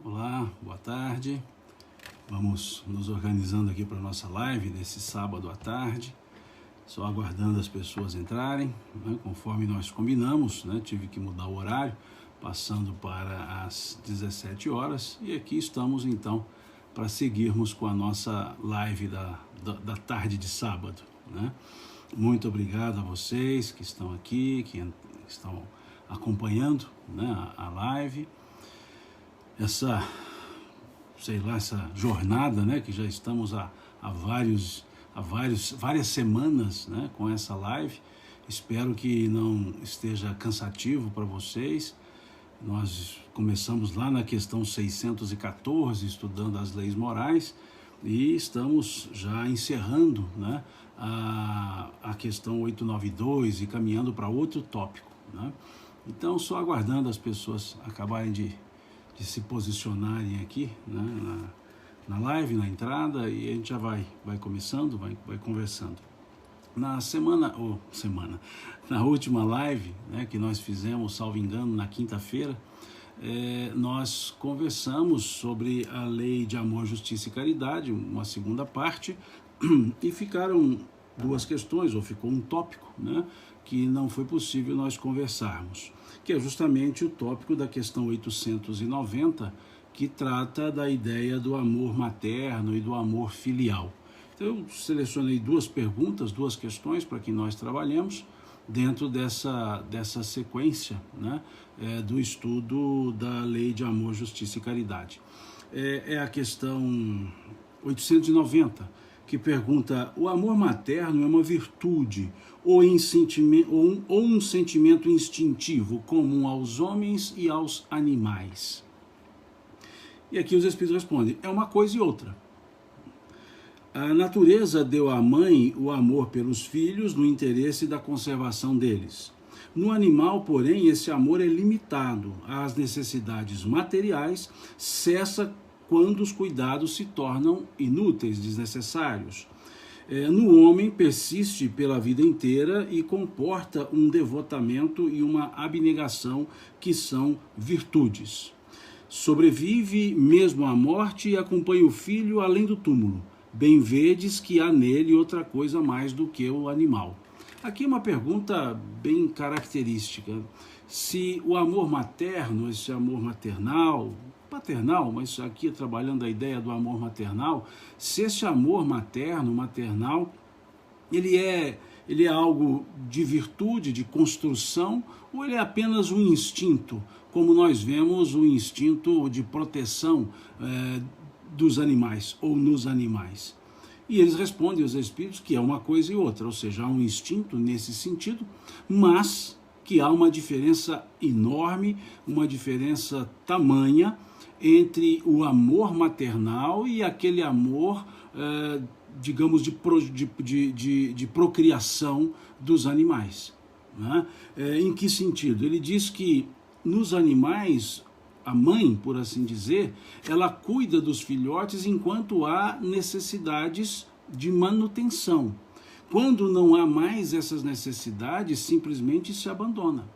Olá, boa tarde. Vamos nos organizando aqui para a nossa live desse sábado à tarde. Só aguardando as pessoas entrarem, né? Conforme nós combinamos, né? Tive que mudar o horário, passando para as 17 horas. E aqui estamos então para seguirmos com a nossa live da tarde de sábado, né? Muito obrigado a vocês que estão aqui, que estão acompanhando, né, a live. Essa jornada, né, que já estamos há várias semanas, né, com essa live. Espero que não esteja cansativo para vocês. Nós começamos lá na questão 614, estudando as leis morais, e estamos já encerrando, né, a questão 892 e caminhando para outro tópico, né? Então, só aguardando as pessoas acabarem de se posicionarem aqui, né, na live, na entrada, e a gente já vai começando, vai conversando. Na última live, né, que nós fizemos, salvo engano, na quinta-feira, nós conversamos sobre a lei de amor, justiça e caridade, uma segunda parte, e ficaram duas questões, ou ficou um tópico, né, que não foi possível nós conversarmos, que é justamente o tópico da questão 890, que trata da ideia do amor materno e do amor filial. Então eu selecionei duas perguntas, duas questões para que nós trabalhemos dentro dessa sequência, né, do estudo da lei de amor, justiça e caridade. É a questão 890, que pergunta: o amor materno é uma virtude ou um sentimento instintivo comum aos homens e aos animais? E aqui os Espíritos respondem: é uma coisa e outra. A natureza deu à mãe o amor pelos filhos no interesse da conservação deles. No animal, porém, esse amor é limitado às necessidades materiais, cessa quando os cuidados se tornam inúteis, desnecessários. No homem, persiste pela vida inteira e comporta um devotamento e uma abnegação que são virtudes. Sobrevive mesmo à morte e acompanha o filho além do túmulo. Bem vedes que há nele outra coisa mais do que o animal. Aqui uma pergunta bem característica. Se o amor materno, esse amor paternal, mas aqui trabalhando a ideia do amor maternal, se esse amor maternal, ele é algo de virtude, de construção, ou ele é apenas um instinto, como nós vemos o instinto de proteção dos animais ou nos animais? E eles respondem aos espíritos que é uma coisa e outra, ou seja, há um instinto nesse sentido, mas que há uma diferença enorme, uma diferença tamanha entre o amor maternal e aquele amor, digamos, de procriação dos animais, né? Em que sentido? Ele diz que nos animais, a mãe, por assim dizer, ela cuida dos filhotes enquanto há necessidades de manutenção. Quando não há mais essas necessidades, simplesmente se abandona.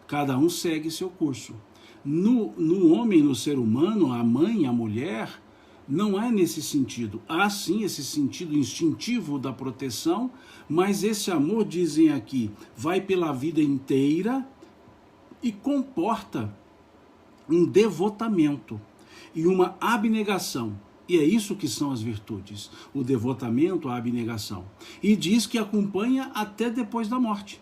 Cada um segue seu curso. No homem, no ser humano, a mãe, a mulher, não é nesse sentido. Há sim esse sentido instintivo da proteção, mas esse amor, dizem aqui, vai pela vida inteira e comporta um devotamento e uma abnegação. E é isso que são as virtudes, o devotamento, a abnegação. E diz que acompanha até depois da morte,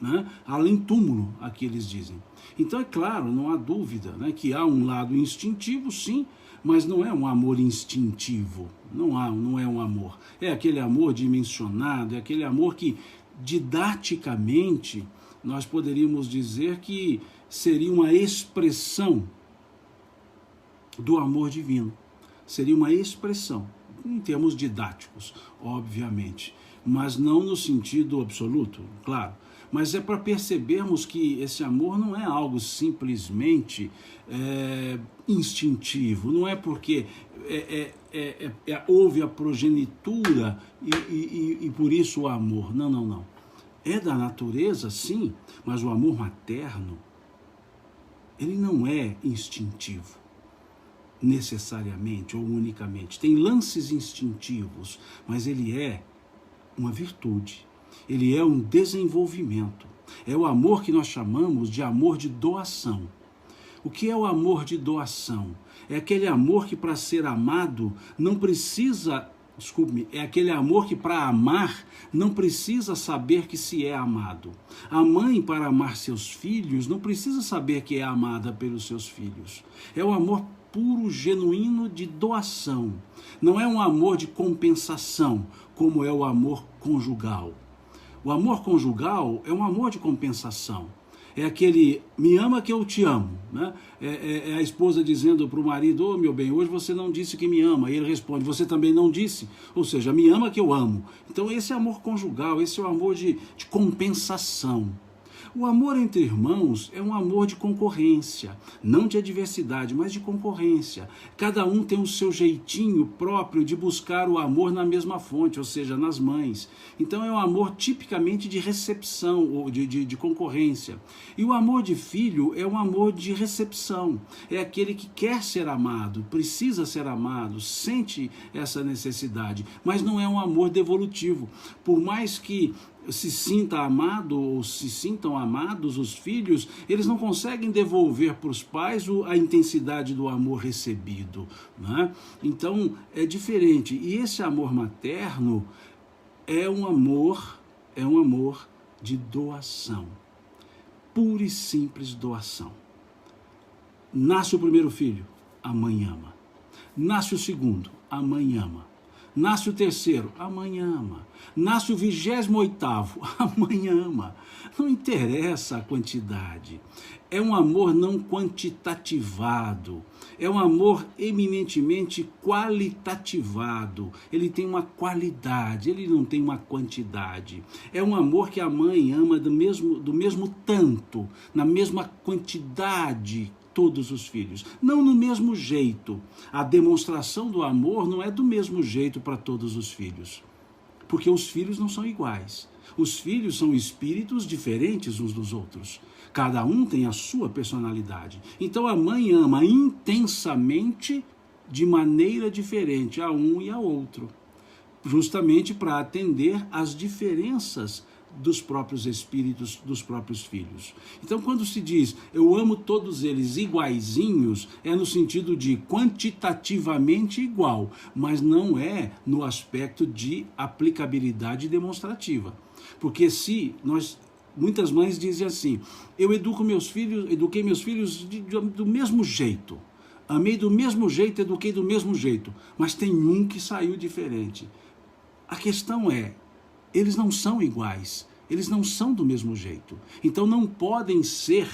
né? Além túmulo, aqui eles dizem. Então é claro, não há dúvida, né, que há um lado instintivo, sim, mas não é um amor instintivo, não é um amor. É aquele amor dimensionado, é aquele amor que didaticamente nós poderíamos dizer que seria uma expressão do amor divino. Seria uma expressão, em termos didáticos, obviamente, mas não no sentido absoluto, claro. Mas é para percebermos que esse amor não é algo simplesmente instintivo, não é porque houve a progenitura e por isso o amor. Não. É da natureza, sim, mas o amor materno, ele não é instintivo. necessariamente ou unicamente. Tem lances instintivos, mas ele é uma virtude. Ele é um desenvolvimento. É o amor que nós chamamos de amor de doação. O que é o amor de doação? É aquele amor que para ser amado não precisa... Desculpe-me, é aquele amor que para amar não precisa saber que se é amado. A mãe, para amar seus filhos, não precisa saber que é amada pelos seus filhos. É o amor puro, genuíno de doação. Não é um amor de compensação, como é o amor conjugal. O amor conjugal é um amor de compensação. É aquele, me ama que eu te amo, né? É a esposa dizendo para o marido, oh, meu bem, hoje você não disse que me ama. E ele responde, você também não disse. Ou seja, me ama que eu amo. Então esse é amor conjugal, esse é o amor de compensação. O amor entre irmãos é um amor de concorrência, não de adversidade, mas de concorrência. Cada um tem o seu jeitinho próprio de buscar o amor na mesma fonte, ou seja, nas mães. Então é um amor tipicamente de recepção, ou de concorrência. E o amor de filho é um amor de recepção. É aquele que quer ser amado, precisa ser amado, sente essa necessidade, mas não é um amor devolutivo. Por mais que se sinta amado ou se sintam amados os filhos, eles não conseguem devolver para os pais a intensidade do amor recebido, né? Então é diferente. E esse amor materno é um amor de doação, pura e simples doação. Nasce o primeiro filho, a mãe ama. Nasce o segundo, a mãe ama. Nasce o terceiro, a mãe ama. Nasce o 28º, a mãe ama. Não interessa a quantidade. É um amor não quantitativado. É um amor eminentemente qualitativado. Ele tem uma qualidade, ele não tem uma quantidade. É um amor que a mãe ama do mesmo tanto, na mesma quantidade, todos os filhos, não no mesmo jeito. A demonstração do amor não é do mesmo jeito para todos os filhos, porque os filhos não são iguais. Os filhos são espíritos diferentes uns dos outros. Cada um tem a sua personalidade. Então a mãe ama intensamente de maneira diferente a um e a outro, justamente para atender às diferenças dos próprios espíritos, dos próprios filhos. Então, quando se diz, eu amo todos eles iguaizinhos, é no sentido de quantitativamente igual, mas não é no aspecto de aplicabilidade demonstrativa. Porque se nós... Muitas mães dizem assim, eu eduquei meus filhos do mesmo jeito, amei do mesmo jeito, eduquei do mesmo jeito, mas tem um que saiu diferente. A questão é, eles não são iguais, eles não são do mesmo jeito. Então não podem ser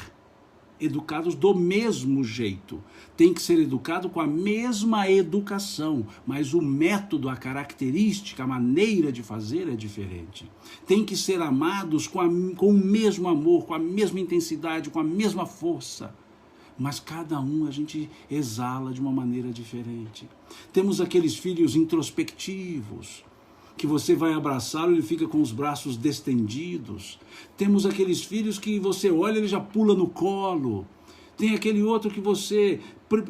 educados do mesmo jeito. Tem que ser educado com a mesma educação, mas o método, a característica, a maneira de fazer é diferente. Tem que ser amados com o mesmo amor, com a mesma intensidade, com a mesma força. Mas cada um a gente exala de uma maneira diferente. Temos aqueles filhos introspectivos, que você vai abraçá-lo e ele fica com os braços distendidos. Temos aqueles filhos que você olha e ele já pula no colo. Tem aquele outro que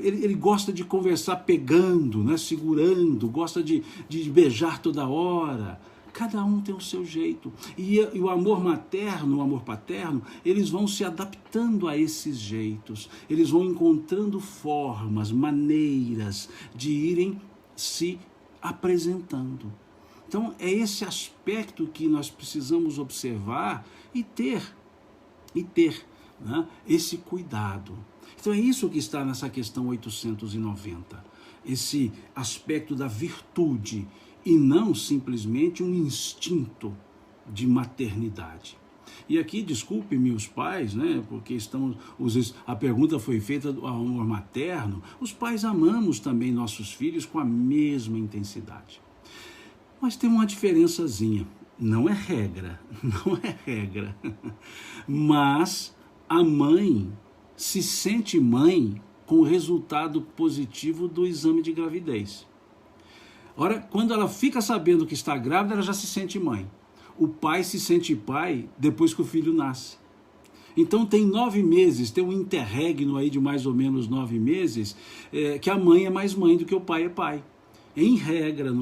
ele gosta de conversar pegando, né, segurando, gosta de beijar toda hora. Cada um tem o seu jeito. E o amor materno, o amor paterno, eles vão se adaptando a esses jeitos. Eles vão encontrando formas, maneiras de irem se apresentando. Então, é esse aspecto que nós precisamos observar e ter né, esse cuidado. Então, é isso que está nessa questão 890. Esse aspecto da virtude e não simplesmente um instinto de maternidade. E aqui, desculpe-me os pais, né, porque a pergunta foi feita do amor materno. Os pais amamos também nossos filhos com a mesma intensidade. Mas tem uma diferençazinha, não é regra, mas a mãe se sente mãe com o resultado positivo do exame de gravidez. Ora, quando ela fica sabendo que está grávida, ela já se sente mãe. O pai se sente pai depois que o filho nasce. Então tem 9 meses, tem um interregno aí de mais ou menos 9 meses, que a mãe é mais mãe do que o pai é pai. Em regra,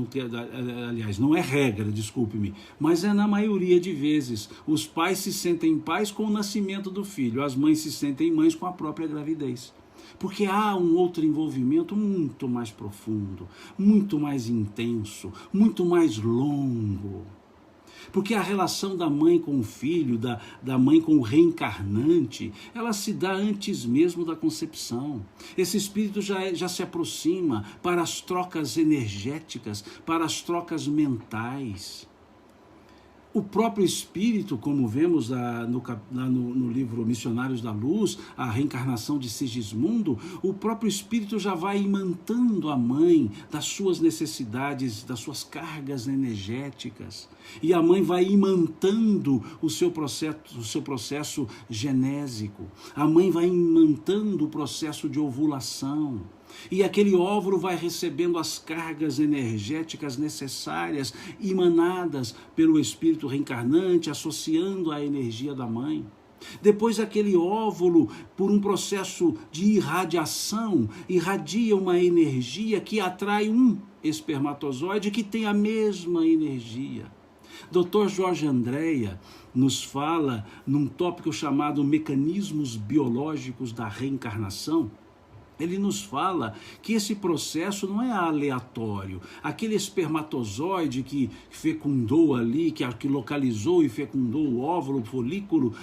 aliás, não é regra, desculpe-me, mas é na maioria de vezes. Os pais se sentem pais com o nascimento do filho, as mães se sentem mães com a própria gravidez. Porque há um outro envolvimento muito mais profundo, muito mais intenso, muito mais longo. Porque a relação da mãe com o filho, da mãe com o reencarnante, ela se dá antes mesmo da concepção. Esse espírito já se aproxima para as trocas energéticas, para as trocas mentais. O próprio espírito, como vemos no livro Missionários da Luz, a reencarnação de Sigismundo, o próprio espírito já vai imantando a mãe das suas necessidades, das suas cargas energéticas. E a mãe vai imantando o seu processo genésico. A mãe vai imantando o processo de ovulação. E aquele óvulo vai recebendo as cargas energéticas necessárias, emanadas pelo espírito reencarnante, associando à energia da mãe. Depois aquele óvulo, por um processo de irradiação, irradia uma energia que atrai um espermatozoide que tem a mesma energia. Dr. Jorge Andréa nos fala num tópico chamado Mecanismos Biológicos da Reencarnação. Ele nos fala que esse processo não é aleatório. Aquele espermatozoide que fecundou ali, que localizou e fecundou o óvulo, o folículo,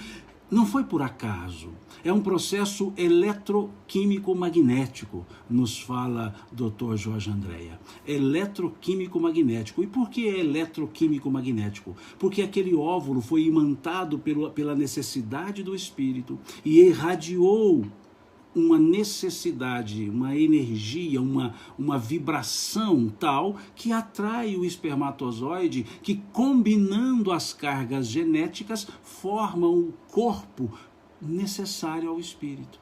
não foi por acaso. É um processo eletroquímico-magnético, nos fala Dr. Jorge Andréa. Eletroquímico-magnético. E por que é eletroquímico-magnético? Porque aquele óvulo foi imantado pela necessidade do espírito e irradiou uma necessidade, uma energia, uma vibração tal que atrai o espermatozoide, que combinando as cargas genéticas formam o corpo necessário ao espírito.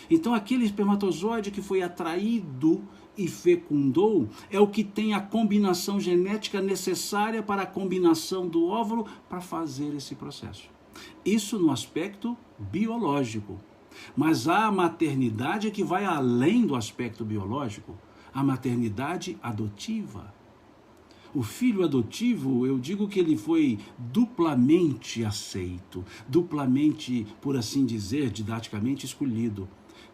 Então aquele espermatozoide que foi atraído e fecundou é o que tem a combinação genética necessária para a combinação do óvulo para fazer esse processo. Isso no aspecto biológico. Mas há a maternidade que vai além do aspecto biológico, a maternidade adotiva. O filho adotivo, eu digo que ele foi duplamente aceito, duplamente, por assim dizer, didaticamente escolhido.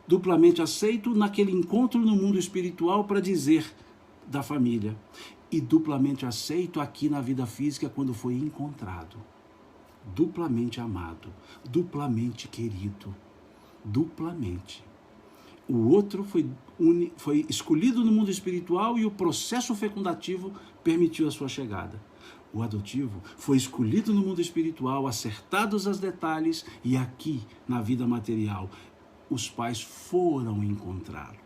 Duplamente aceito naquele encontro no mundo espiritual para dizer da família. E duplamente aceito aqui na vida física quando foi encontrado. Duplamente amado, duplamente querido. Duplamente. O outro foi escolhido no mundo espiritual e o processo fecundativo permitiu a sua chegada. O adotivo foi escolhido no mundo espiritual, acertados os detalhes, e aqui, na vida material, os pais foram encontrá-lo.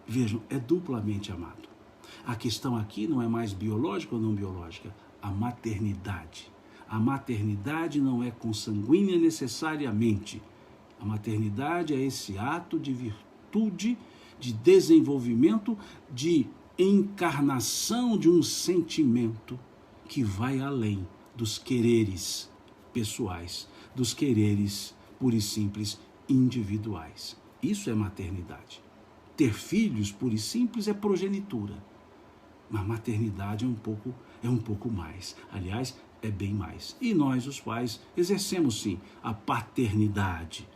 Vejam, é duplamente amado. A questão aqui não é mais biológica ou não biológica, a maternidade. A maternidade não é consanguínea necessariamente. A maternidade é esse ato de virtude, de desenvolvimento, de encarnação de um sentimento que vai além dos quereres pessoais, dos quereres pura e simples individuais. Isso é maternidade. Ter filhos pura e simples é progenitura. Mas maternidade é um pouco mais. Aliás, é bem mais. E nós, os pais, exercemos sim a paternidade.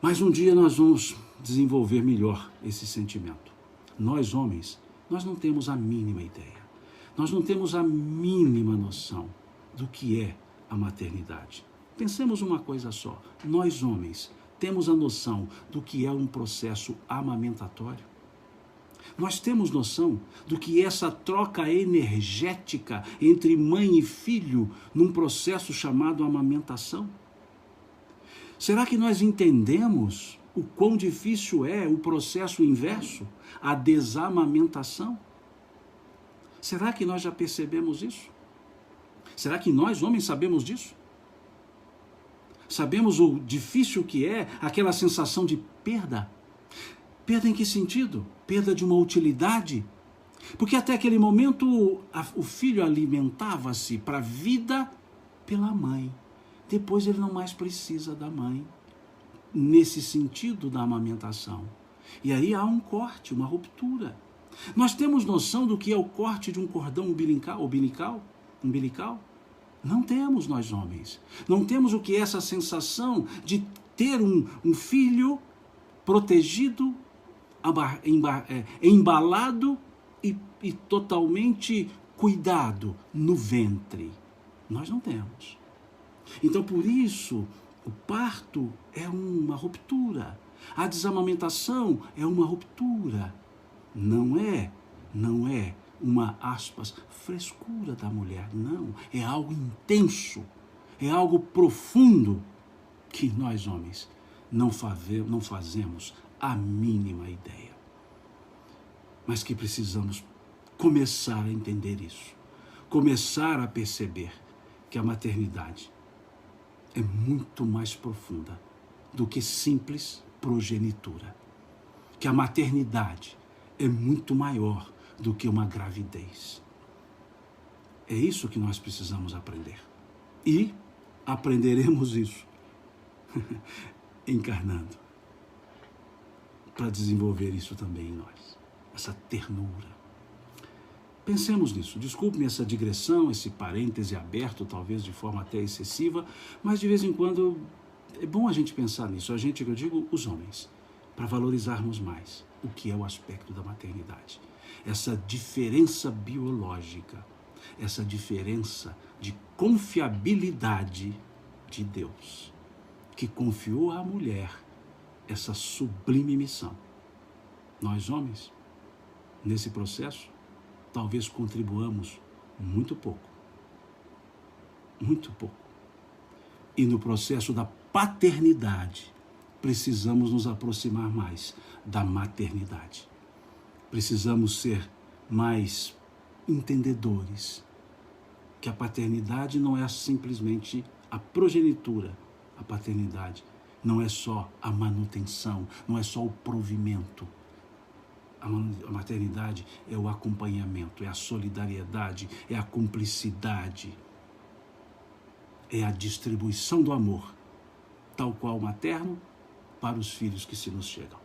Mas um dia nós vamos desenvolver melhor esse sentimento. Nós, homens, nós não temos a mínima ideia. Nós não temos a mínima noção do que é a maternidade. Pensemos uma coisa só. Nós, homens, temos a noção do que é um processo amamentatório? Nós temos noção do que é essa troca energética entre mãe e filho num processo chamado amamentação? Será que nós entendemos o quão difícil é o processo inverso, a desamamentação? Será que nós já percebemos isso? Será que nós, homens, sabemos disso? Sabemos o difícil que é aquela sensação de perda? Perda em que sentido? Perda de uma utilidade? Porque até aquele momento o filho alimentava-se para a vida pela mãe. depois ele não mais precisa da mãe, nesse sentido da amamentação. E aí há um corte, uma ruptura. Nós temos noção do que é o corte de um cordão umbilical? Não temos, nós homens. Não temos o que é essa sensação de ter um filho protegido, embalado e totalmente cuidado no ventre. Nós não temos. Então, por isso, o parto é uma ruptura. A desamamentação é uma ruptura. Não é uma, aspas, frescura da mulher. Não, é algo intenso, é algo profundo que nós, homens, não fazemos a mínima ideia. Mas que precisamos começar a entender isso, começar a perceber que a maternidade é muito mais profunda do que simples progenitura, que a maternidade é muito maior do que uma gravidez. É isso que nós precisamos aprender. E aprenderemos isso encarnando, para desenvolver isso também em nós, essa ternura. Pensemos nisso. Desculpe-me essa digressão, esse parêntese aberto, talvez de forma até excessiva, mas de vez em quando é bom a gente pensar nisso. A gente, eu digo, os homens, para valorizarmos mais o que é o aspecto da maternidade. Essa diferença biológica, essa diferença de confiabilidade de Deus, que confiou à mulher essa sublime missão. Nós, homens, nesse processo, talvez contribuamos muito pouco. Muito pouco. E no processo da paternidade, precisamos nos aproximar mais da maternidade. Precisamos ser mais entendedores que a paternidade não é simplesmente a progenitura. A paternidade não é só a manutenção, não é só o provimento. A maternidade é o acompanhamento, é a solidariedade, é a cumplicidade, é a distribuição do amor, tal qual materno, para os filhos que se nos chegam.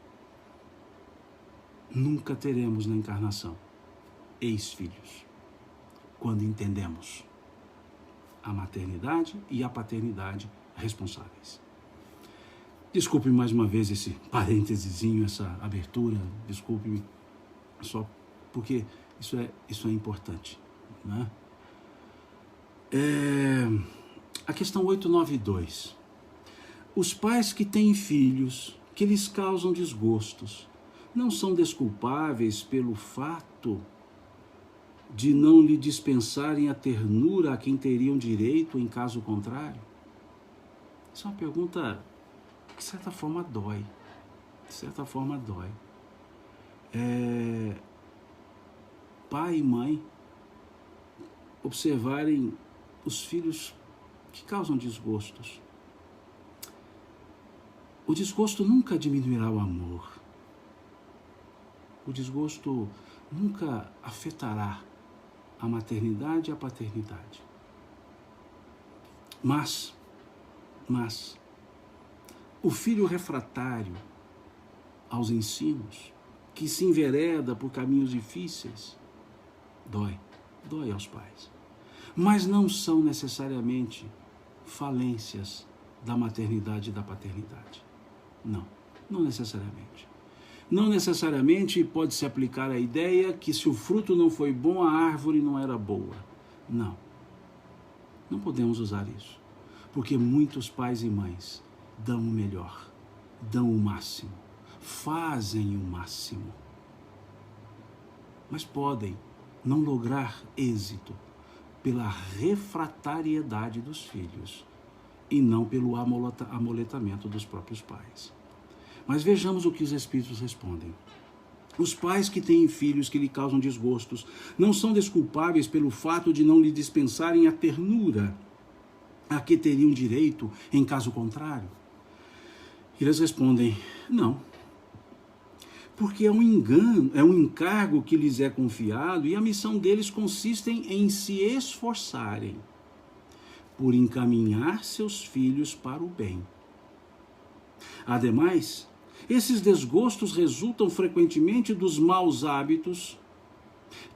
Nunca teremos na encarnação ex-filhos, quando entendemos a maternidade e a paternidade responsáveis. Desculpe mais uma vez esse parêntesezinho, essa abertura, desculpe-me, só porque isso é importante, né? A questão 892. Os pais que têm filhos que lhes causam desgostos não são desculpáveis pelo fato de não lhe dispensarem a ternura a quem teriam direito em caso contrário? Isso é uma pergunta que, de certa forma, dói. De certa forma, dói. Pai e mãe observarem os filhos que causam desgostos. O desgosto nunca diminuirá o amor. O desgosto nunca afetará a maternidade e a paternidade. Mas, o filho refratário aos ensinos, que se envereda por caminhos difíceis, dói aos pais. Mas não são necessariamente falências da maternidade e da paternidade. Não necessariamente. Não necessariamente pode-se aplicar a ideia que se o fruto não foi bom, a árvore não era boa. Não podemos usar isso. Porque muitos pais e mães dão o melhor, dão o máximo, fazem o máximo. Mas podem não lograr êxito pela refratariedade dos filhos e não pelo amoletamento dos próprios pais. Mas vejamos o que os Espíritos respondem. Os pais que têm filhos que lhe causam desgostos não são desculpáveis pelo fato de não lhe dispensarem a ternura a que teriam direito em caso contrário? E eles respondem, não. Porque é um engano, é um encargo que lhes é confiado e a missão deles consiste em se esforçarem por encaminhar seus filhos para o bem. Ademais, esses desgostos resultam frequentemente dos maus hábitos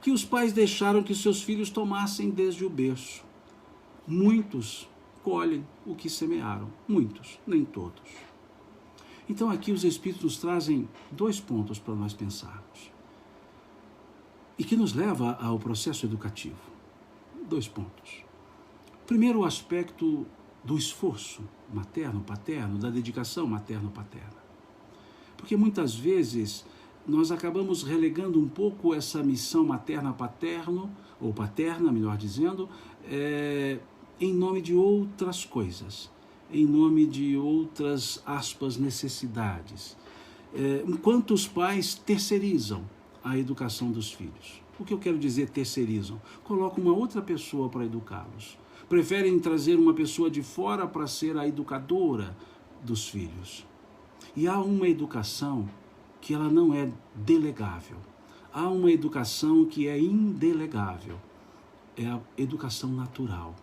que os pais deixaram que seus filhos tomassem desde o berço. Muitos colhem o que semearam, muitos, nem todos. Então aqui os Espíritos nos trazem 2 pontos para nós pensarmos, e que nos leva ao processo educativo. 2 pontos. Primeiro, o aspecto do esforço materno-paterno, da dedicação materno-paterna. Porque muitas vezes nós acabamos relegando um pouco essa missão materna-paterno, ou paterna, melhor dizendo, em nome de outras coisas, em nome de outras, aspas, necessidades. Enquanto os pais terceirizam a educação dos filhos. O que eu quero dizer terceirizam? Colocam uma outra pessoa para educá-los. Preferem trazer uma pessoa de fora para ser a educadora dos filhos. E há uma educação que ela não é delegável. Há uma educação que é indelegável. É a educação natural.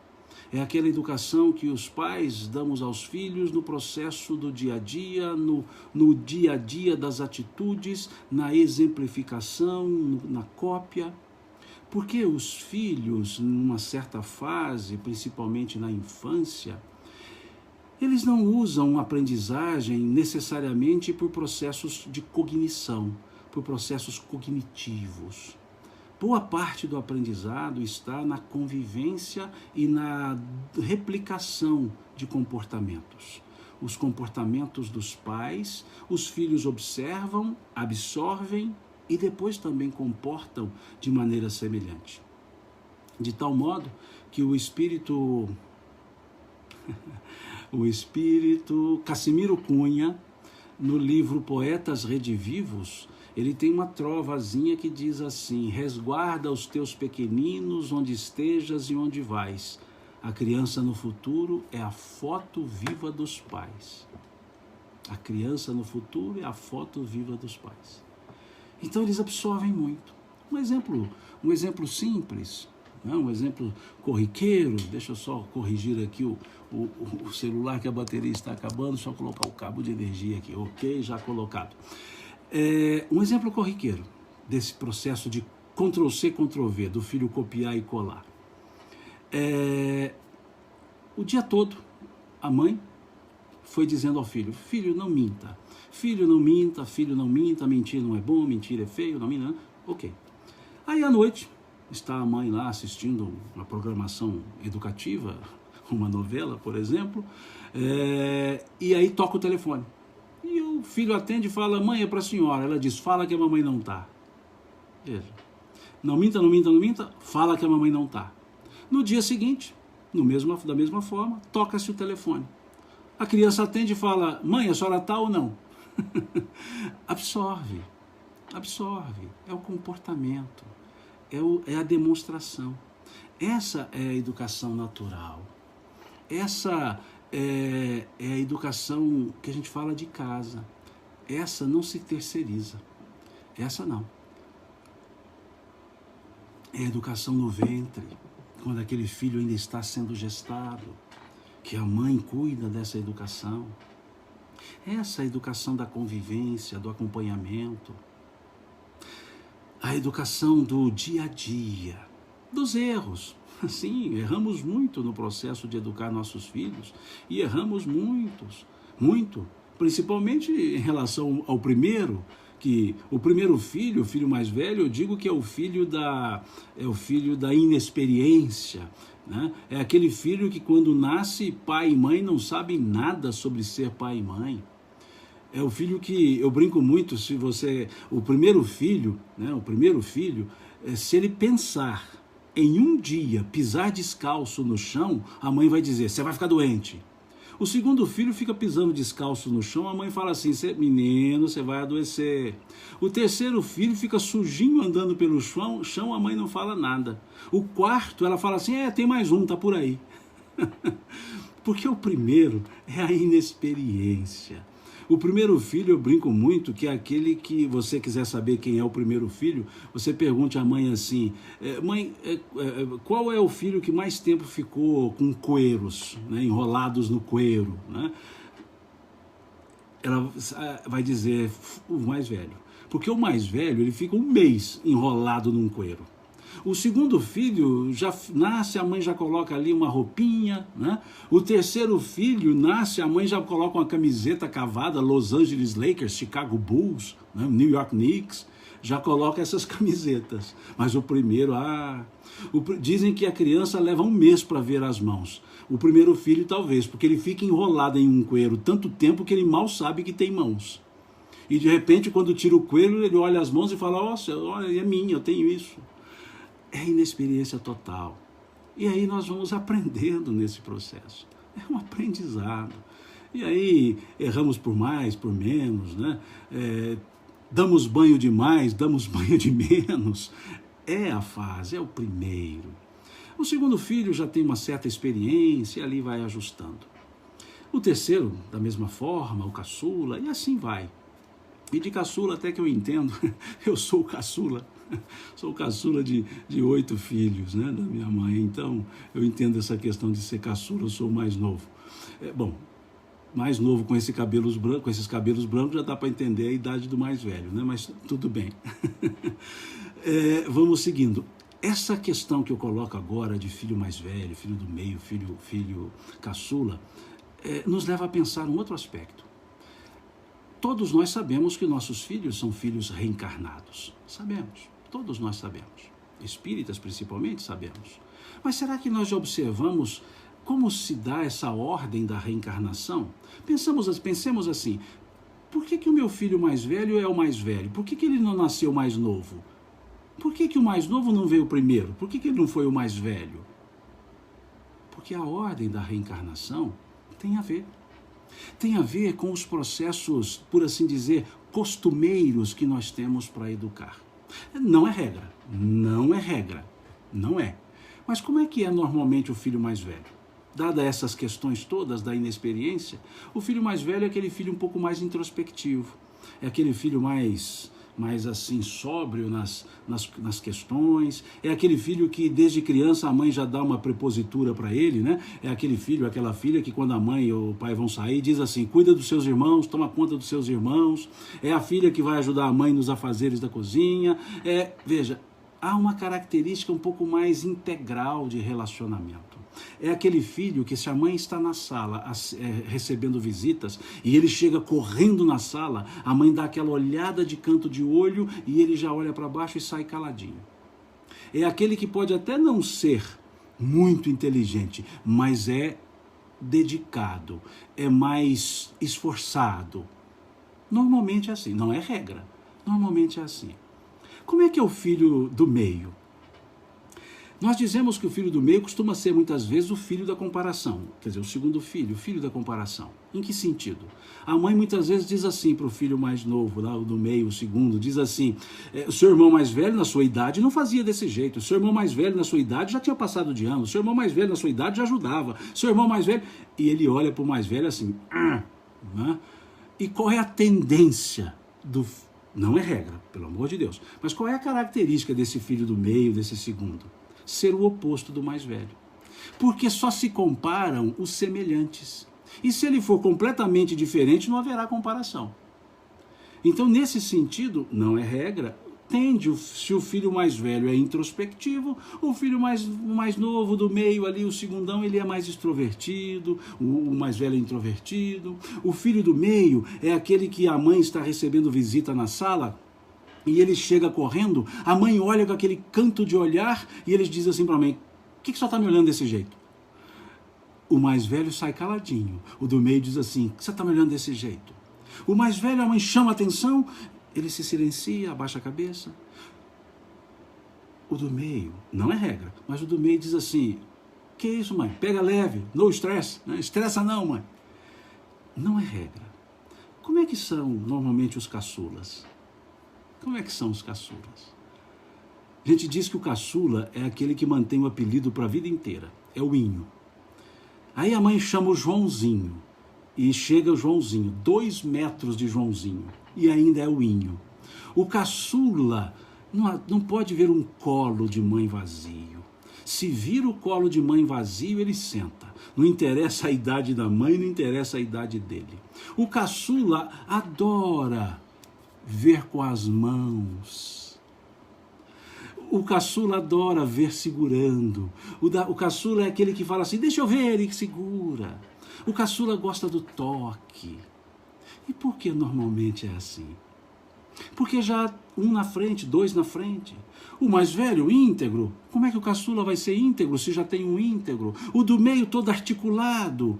É aquela educação que os pais damos aos filhos no processo do dia a dia, no dia a dia das atitudes, na exemplificação, na cópia. Porque os filhos, numa certa fase, principalmente na infância, eles não usam aprendizagem necessariamente por processos de cognição, por processos cognitivos. Boa parte do aprendizado está na convivência e na replicação de comportamentos. Os comportamentos dos pais, os filhos observam, absorvem e depois também comportam de maneira semelhante. De tal modo que o espírito Cassimiro Cunha, no livro Poetas Redivivos, ele tem uma trovazinha que diz assim: resguarda os teus pequeninos onde estejas e onde vais. A criança no futuro é a foto viva dos pais. A criança no futuro é a foto viva dos pais. Então eles absorvem muito. Um exemplo simples, né? Um exemplo corriqueiro. Deixa eu só corrigir aqui o celular, que a bateria está acabando, só colocar o cabo de energia aqui. Ok, já colocado. Um exemplo corriqueiro desse processo de Ctrl-C, Ctrl-V, do filho copiar e colar. O dia todo, a mãe foi dizendo ao filho: filho, não minta. Filho, não minta, filho, não minta, mentir não é bom, mentir é feio, não minta. Ok. Aí à noite, está a mãe lá assistindo uma programação educativa, uma novela, por exemplo, e aí toca o telefone. E o filho atende e fala: mãe, é para a senhora. Ela diz: fala que a mamãe não está. Veja. Não minta, não minta, não minta, fala que a mamãe não está. No dia seguinte, da mesma forma, toca-se o telefone. A criança atende e fala: mãe, a senhora está ou não? Absorve. É o comportamento, é a demonstração. Essa é a educação natural. Essa é a educação que a gente fala de casa. Essa não se terceiriza. Essa não. É a educação no ventre, quando aquele filho ainda está sendo gestado, que a mãe cuida dessa educação. Essa é a educação da convivência, do acompanhamento. A educação do dia a dia, dos erros. Sim, erramos muito no processo de educar nossos filhos, e erramos muito, principalmente em relação ao primeiro, que o primeiro filho, o filho mais velho, eu digo que é o filho da inexperiência, né? É aquele filho que quando nasce, pai e mãe não sabem nada sobre ser pai e mãe. É o filho que, eu brinco muito, o primeiro filho, se ele pensar em um dia pisar descalço no chão, a mãe vai dizer: você vai ficar doente. O segundo filho fica pisando descalço no chão, a mãe fala assim: menino, você vai adoecer. O terceiro filho fica sujinho andando pelo chão, a mãe não fala nada. O quarto, ela fala assim: tem mais um, tá por aí. Porque o primeiro é a inexperiência. O primeiro filho, eu brinco muito, que é aquele que você quiser saber quem é o primeiro filho, você pergunte à mãe assim, mãe, qual é o filho que mais tempo ficou com coeiros, né, enrolados no coeiro, né? Ela vai dizer o mais velho. Porque o mais velho, ele fica um mês enrolado num coeiro. O segundo filho já nasce, a mãe já coloca ali uma roupinha, né? O terceiro filho nasce, a mãe já coloca uma camiseta cavada, Los Angeles Lakers, Chicago Bulls, né? New York Knicks, já coloca essas camisetas. Mas o primeiro, dizem que a criança leva um mês para ver as mãos. O primeiro filho talvez, porque ele fica enrolado em um coeiro tanto tempo que ele mal sabe que tem mãos. E de repente, quando tira o coelho, ele olha as mãos e fala, nossa, olha, é minha, eu tenho isso. É inexperiência total. E aí nós vamos aprendendo nesse processo. É um aprendizado. E aí erramos por mais, por menos, né? Damos banho de mais, damos banho de menos. É a fase, é o primeiro. O segundo filho já tem uma certa experiência e ali vai ajustando. O terceiro, da mesma forma, o caçula, e assim vai. E de caçula até que eu entendo, eu sou o caçula. Sou o caçula de 8 filhos, né, da minha mãe, então eu entendo essa questão de ser caçula, eu sou o mais novo. Bom, mais novo com esses cabelos brancos já dá para entender a idade do mais velho, né, mas tudo bem. Vamos seguindo. Essa questão que eu coloco agora de filho mais velho, filho do meio, filho caçula, nos leva a pensar um outro aspecto. Todos nós sabemos que nossos filhos são filhos reencarnados. Sabemos, todos nós sabemos. Espíritas, principalmente, sabemos. Mas será que nós já observamos como se dá essa ordem da reencarnação? Pensemos assim, por que o meu filho mais velho é o mais velho? Por que ele não nasceu mais novo? Por que o mais novo não veio primeiro? Por que ele não foi o mais velho? Porque a ordem da reencarnação tem a ver. Tem a ver com os processos, por assim dizer, costumeiros que nós temos para educar. Não é regra, não é regra, não é. Mas como é que é normalmente o filho mais velho? Dada essas questões todas da inexperiência, o filho mais velho é aquele filho um pouco mais introspectivo, é aquele filho mais assim, sóbrio nas questões, é aquele filho que desde criança a mãe já dá uma prepositura para ele, né? É aquele filho, aquela filha que quando a mãe ou o pai vão sair, diz assim, cuida dos seus irmãos, toma conta dos seus irmãos, é a filha que vai ajudar a mãe nos afazeres da cozinha, veja, há uma característica um pouco mais integral de relacionamento. É aquele filho que se a mãe está na sala recebendo visitas e ele chega correndo na sala, a mãe dá aquela olhada de canto de olho e ele já olha para baixo e sai caladinho. É aquele que pode até não ser muito inteligente, mas é dedicado, é mais esforçado. Normalmente é assim, não é regra, normalmente é assim. Como é que é o filho do meio? Nós dizemos que o filho do meio costuma ser muitas vezes o filho da comparação, quer dizer, o segundo filho, o filho da comparação. Em que sentido? A mãe muitas vezes diz assim para o filho mais novo, lá, o do meio, o segundo, diz assim, o seu irmão mais velho na sua idade não fazia desse jeito, o seu irmão mais velho na sua idade já tinha passado de ano, o seu irmão mais velho na sua idade já ajudava, o seu irmão mais velho... E ele olha para o mais velho assim, né? E qual é a tendência do... Não é regra, pelo amor de Deus, mas qual é a característica desse filho do meio, desse segundo? Ser o oposto do mais velho. Porque só se comparam os semelhantes. E se ele for completamente diferente, não haverá comparação. Então, nesse sentido, não é regra, se o filho mais velho é introspectivo, o filho mais novo do meio ali, o segundão, ele é mais extrovertido, o mais velho é introvertido. O filho do meio é aquele que a mãe está recebendo visita na sala, e ele chega correndo, a mãe olha com aquele canto de olhar e eles dizem assim para a mãe, por que você está me olhando desse jeito? O mais velho sai caladinho, o do meio diz assim, por que você está me olhando desse jeito? O mais velho, a mãe chama a atenção, ele se silencia, abaixa a cabeça. O do meio, não é regra, mas o do meio diz assim, que isso, mãe? Pega leve, no stress, né? Estressa não, mãe. Não é regra. Como é que são normalmente os caçulas? Como é que são os caçulas? A gente diz que o caçula é aquele que mantém o apelido para a vida inteira. É o Inho. Aí a mãe chama o Joãozinho. E chega o Joãozinho, 2 metros de Joãozinho, e ainda é o inho. O caçula não pode ver um colo de mãe vazio. Se vira o colo de mãe vazio, ele senta. Não interessa a idade da mãe, não interessa a idade dele. O caçula adora ver com as mãos. O caçula adora ver segurando. O caçula é aquele que fala assim, deixa eu ver, e segura. O caçula gosta do toque. E por que normalmente é assim? Porque já um na frente, 2 na frente. O mais velho, íntegro. Como é que o caçula vai ser íntegro se já tem um íntegro? O do meio todo articulado.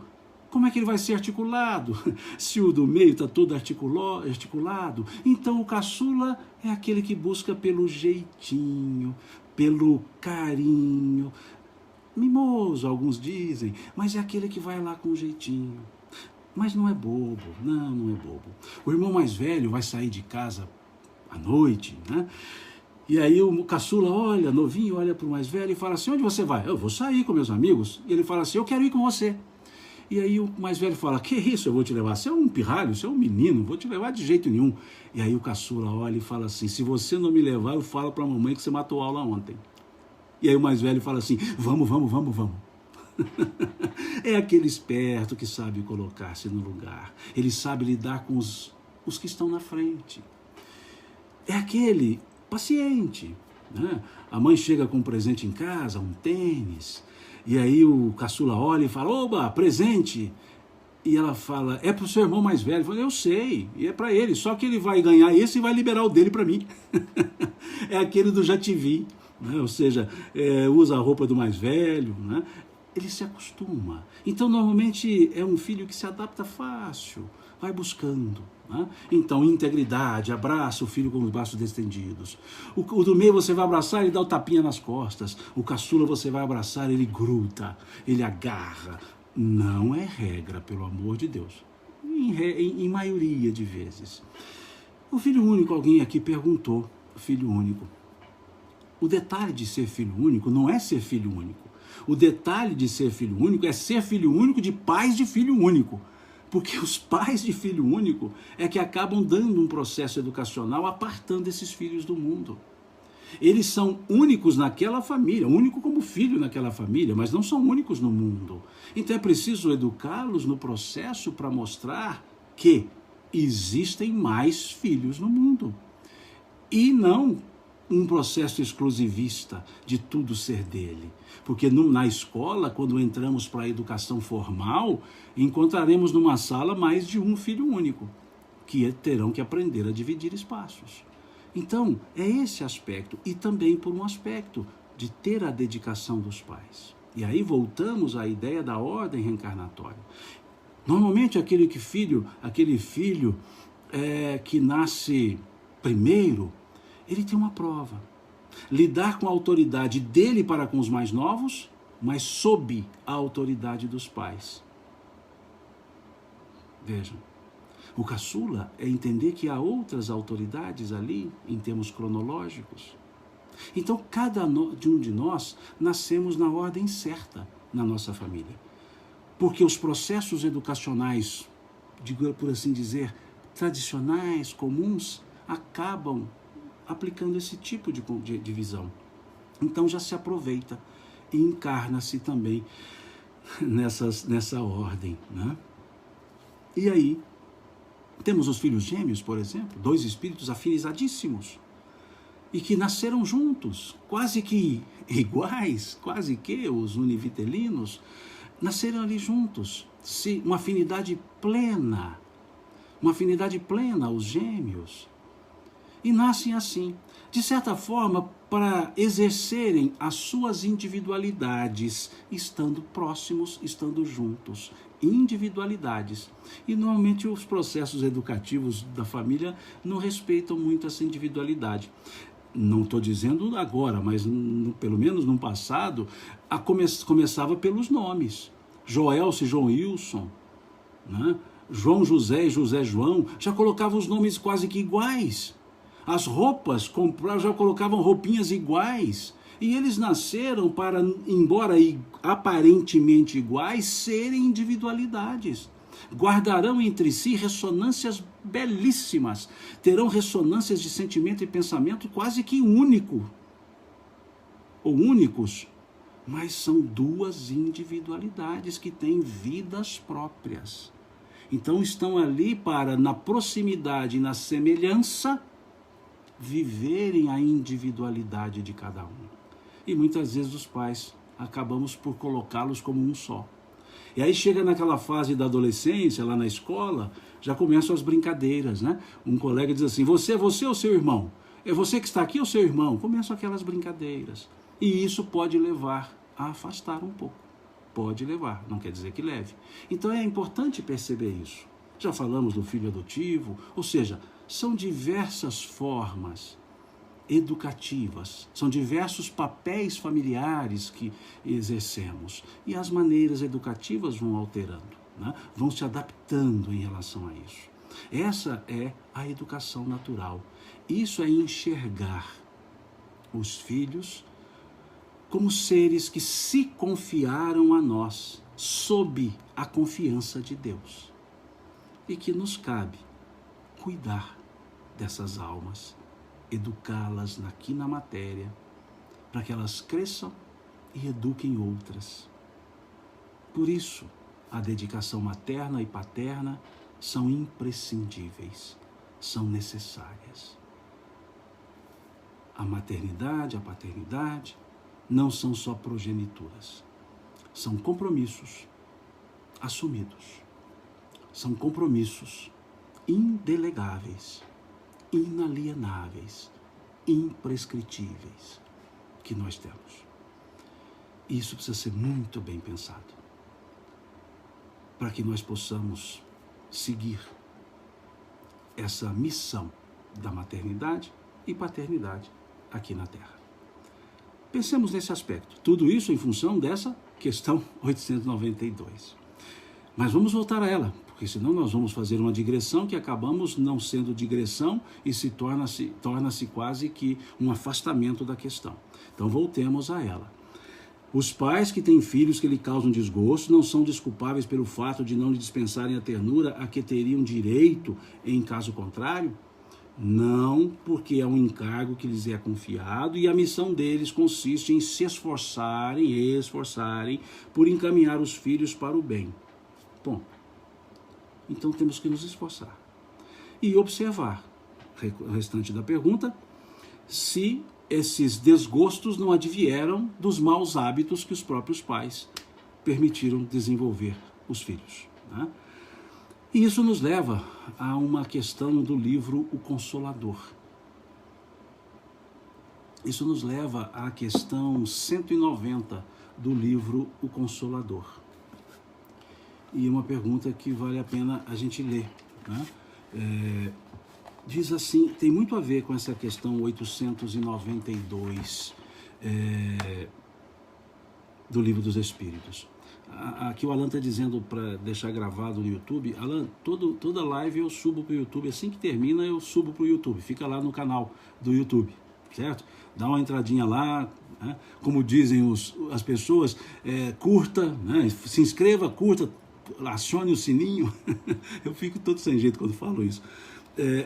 Como é que ele vai ser articulado? Se o do meio está todo articulado. Então o caçula é aquele que busca pelo jeitinho, pelo carinho. Mimoso, alguns dizem, mas é aquele que vai lá com jeitinho. Mas não é bobo, não é bobo. O irmão mais velho vai sair de casa à noite, né? E aí o caçula olha, novinho, olha para o mais velho e fala assim, onde você vai? Eu vou sair com meus amigos. E ele fala assim, eu quero ir com você. E aí o mais velho fala, que isso, eu vou te levar? Você é um pirralho, você é um menino, não vou te levar de jeito nenhum. E aí o caçula olha e fala assim, se você não me levar, eu falo para a mamãe que você matou aula ontem. E aí o mais velho fala assim, vamos. É aquele esperto que sabe colocar-se no lugar. Ele sabe lidar com os que estão na frente. É aquele paciente, né? A mãe chega com um presente em casa, um tênis, e aí o caçula olha e fala, oba, presente. E ela fala, é para o seu irmão mais velho. Eu falo, eu sei, e é para ele, só que ele vai ganhar esse e vai liberar o dele para mim. É aquele do já te vi, né? Ou seja, usa a roupa do mais velho, né? Ele se acostuma. Então, normalmente, é um filho que se adapta fácil, vai buscando, né? Então, integridade, abraça o filho com os braços estendidos. O do meio você vai abraçar, ele dá o tapinha nas costas. O caçula você vai abraçar, ele gruda, ele agarra. Não é regra, pelo amor de Deus. Em maioria de vezes. O filho único, alguém aqui perguntou, filho único. O detalhe de ser filho único não é ser filho único. O detalhe de ser filho único é ser filho único de pais de filho único. Porque os pais de filho único é que acabam dando um processo educacional apartando esses filhos do mundo. Eles são únicos naquela família, único como filho naquela família, mas não são únicos no mundo. Então é preciso educá-los no processo para mostrar que existem mais filhos no mundo. E não um processo exclusivista de tudo ser dele. Porque na escola, quando entramos para a educação formal, encontraremos numa sala mais de um filho único, que terão que aprender a dividir espaços. Então, é esse aspecto, e também por um aspecto de ter a dedicação dos pais. E aí voltamos à ideia da ordem reencarnatória. Normalmente aquele filho que nasce primeiro, ele tem uma prova. Lidar com a autoridade dele para com os mais novos, mas sob a autoridade dos pais. Vejam, o caçula é entender que há outras autoridades ali, em termos cronológicos. Então, cada um de nós nascemos na ordem certa na nossa família. Porque os processos educacionais, por assim dizer, tradicionais, comuns, acabam aplicando esse tipo de visão. Então já se aproveita e encarna-se também nessa ordem, né? E aí, temos os filhos gêmeos, por exemplo, 2 espíritos afinizadíssimos, e que nasceram juntos, quase que iguais, quase que os univitelinos, nasceram ali juntos, uma afinidade plena, os gêmeos. E nascem assim, de certa forma, para exercerem as suas individualidades, estando próximos, estando juntos, individualidades. E normalmente os processos educativos da família não respeitam muito essa individualidade. Não estou dizendo agora, mas pelo menos no passado, começava pelos nomes. Joelce e João Wilson, né? João José e José João, já colocavam os nomes quase que iguais. As roupas já colocavam roupinhas iguais. E eles nasceram para, embora aparentemente iguais, serem individualidades. guardarão entre si ressonâncias belíssimas, terão ressonâncias de sentimento e pensamento quase que único, ou únicos, mas são duas individualidades que têm vidas próprias. Então estão ali para, na proximidade e na semelhança, viverem a individualidade de cada um. E muitas vezes os pais acabamos por colocá-los como um só. E aí chega naquela fase da adolescência, lá na escola, já começam as brincadeiras, né? Um colega diz assim, você ou seu irmão? É você que está aqui ou seu irmão? Começam aquelas brincadeiras. E isso pode levar a afastar um pouco. Pode levar, não quer dizer que leve. Então é importante perceber isso. Já falamos do filho adotivo, ou seja, são diversas formas educativas, são diversos papéis familiares que exercemos. E as maneiras educativas vão alterando, né? Vão se adaptando em relação a isso. Essa é a educação natural. Isso é enxergar os filhos como seres que se confiaram a nós, sob a confiança de Deus. E que nos cabe cuidar dessas almas, educá-las aqui na matéria, para que elas cresçam e eduquem outras. Por isso, a dedicação materna e paterna são imprescindíveis, são necessárias. A maternidade, a paternidade, não são só progenituras, são compromissos assumidos, são compromissos indelegáveis, inalienáveis, imprescritíveis que nós temos. Isso precisa ser muito bem pensado, para que nós possamos seguir essa missão da maternidade e paternidade aqui na Terra. Pensemos nesse aspecto. Tudo isso em função dessa questão 892. Mas vamos voltar a ela, porque senão nós vamos fazer uma digressão que acabamos não sendo digressão e torna-se quase que um afastamento da questão. Então voltemos a ela. Os pais que têm filhos que lhe causam desgosto não são desculpáveis pelo fato de não lhe dispensarem a ternura a que teriam direito em caso contrário? Não, porque é um encargo que lhes é confiado e a missão deles consiste em se esforçarem por encaminhar os filhos para o bem. Bom, então temos que nos esforçar e observar, o restante da pergunta, se esses desgostos não advieram dos maus hábitos que os próprios pais permitiram desenvolver os filhos, né? E isso nos leva a uma questão do livro O Consolador. Isso nos leva à questão 190 do livro O Consolador. E uma pergunta que vale a pena a gente ler, né? Diz assim, tem muito a ver com essa questão 892 do Livro dos Espíritos. Aqui o Alan está dizendo para deixar gravado no YouTube. Alan, toda live eu subo para o YouTube. Assim que termina, eu subo para o YouTube. Fica lá no canal do YouTube, certo? Dá uma entradinha lá, né? Como dizem as pessoas, curta, né? Se inscreva, curta, acione o sininho. Eu fico todo sem jeito quando falo isso.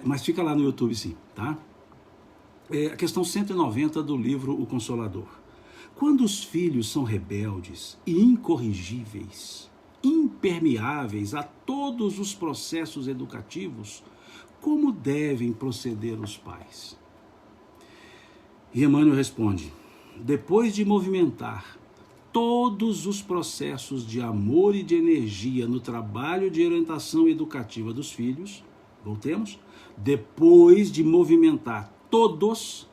Mas fica lá no YouTube sim, tá? A questão 190 do livro O Consolador. Quando os filhos são rebeldes e incorrigíveis, impermeáveis a todos os processos educativos, como devem proceder os pais? E Emmanuel responde, depois de movimentar todos os processos de amor e de energia no trabalho de orientação educativa dos filhos, voltemos, depois de movimentar todos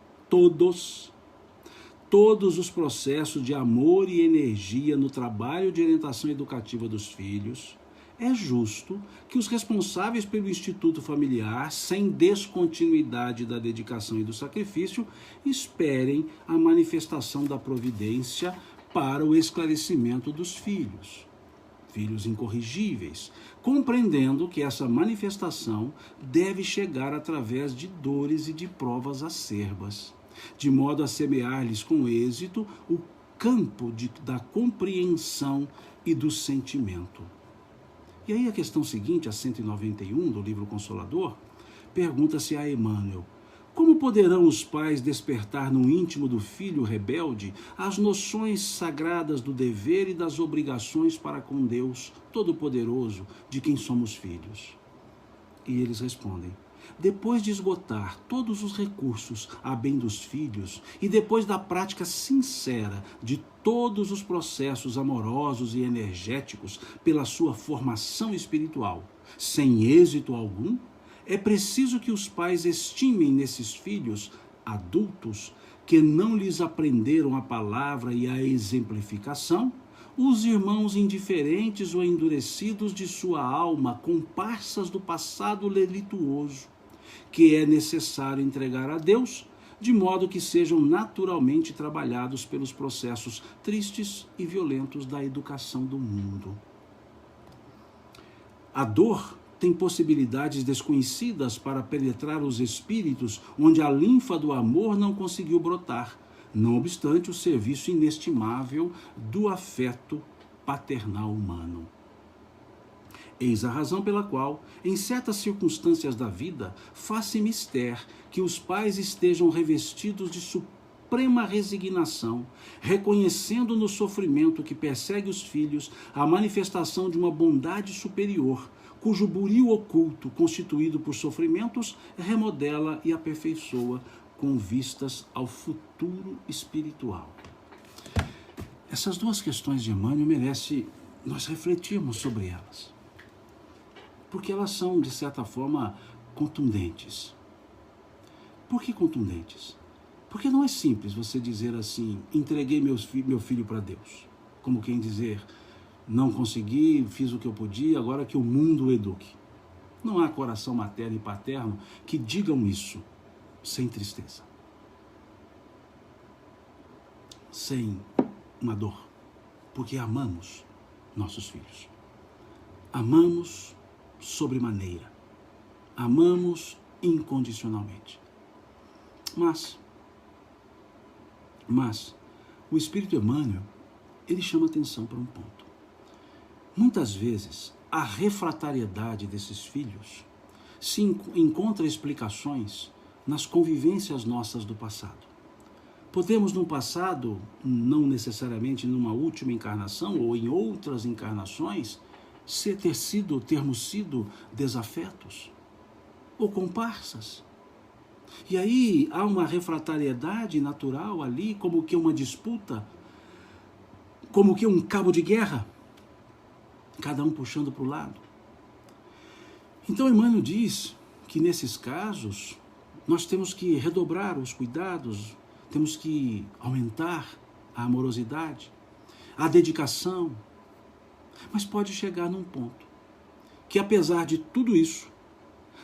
os processos de amor e energia no trabalho de orientação educativa dos filhos, é justo que os responsáveis pelo instituto familiar, sem descontinuidade da dedicação e do sacrifício, esperem a manifestação da providência para o esclarecimento dos filhos incorrigíveis, compreendendo que essa manifestação deve chegar através de dores e de provas acerbas, de modo a semear-lhes com êxito o campo da compreensão e do sentimento. E aí a questão seguinte, a 191 do livro Consolador, pergunta-se a Emmanuel: como poderão os pais despertar no íntimo do filho rebelde as noções sagradas do dever e das obrigações para com Deus Todo-Poderoso, de quem somos filhos? E eles respondem: depois de esgotar todos os recursos a bem dos filhos e depois da prática sincera de todos os processos amorosos e energéticos pela sua formação espiritual, sem êxito algum, é preciso que os pais estimem nesses filhos adultos que não lhes aprenderam a palavra e a exemplificação, os irmãos indiferentes ou endurecidos de sua alma, comparsas do passado delituoso, que é necessário entregar a Deus, de modo que sejam naturalmente trabalhados pelos processos tristes e violentos da educação do mundo. A dor tem possibilidades desconhecidas para penetrar os espíritos onde a linfa do amor não conseguiu brotar, não obstante o serviço inestimável do afeto paternal humano. Eis a razão pela qual, em certas circunstâncias da vida, faz-se mister que os pais estejam revestidos de suprema resignação, reconhecendo no sofrimento que persegue os filhos a manifestação de uma bondade superior, cujo buril oculto, constituído por sofrimentos, remodela e aperfeiçoa com vistas ao futuro espiritual. Essas duas questões de Emmanuel merecem nós refletirmos sobre elas, porque elas são, de certa forma, contundentes. Por que contundentes? Porque não é simples você dizer assim: entreguei meu filho para Deus, como quem dizer: não consegui, fiz o que eu podia, agora que o mundo o eduque. Não há coração materno e paterno que digam isso sem tristeza, sem uma dor, porque amamos nossos filhos. Amamos sobremaneira, amamos incondicionalmente. Mas o Espírito Emmanuel, ele chama atenção para um ponto. Muitas vezes, a refratariedade desses filhos se encontra explicações nas convivências nossas do passado. Podemos, no passado, não necessariamente numa última encarnação ou em outras encarnações, termos sido desafetos ou comparsas. E aí há uma refratariedade natural ali, como que uma disputa, como que um cabo de guerra, cada um puxando para o lado. Então Emmanuel diz que nesses casos nós temos que redobrar os cuidados, temos que aumentar a amorosidade, a dedicação, mas pode chegar num ponto que, apesar de tudo isso,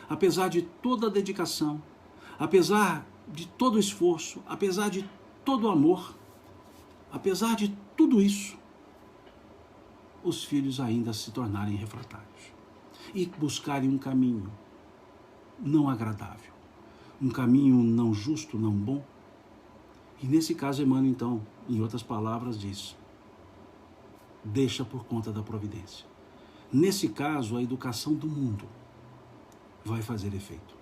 apesar de toda a dedicação, apesar de todo o esforço, apesar de todo o amor, apesar de tudo isso, os filhos ainda se tornarem refratários e buscarem um caminho não agradável, um caminho não justo, não bom. E nesse caso, Emmanuel, então, em outras palavras, diz: deixa por conta da providência. Nesse caso, a educação do mundo vai fazer efeito.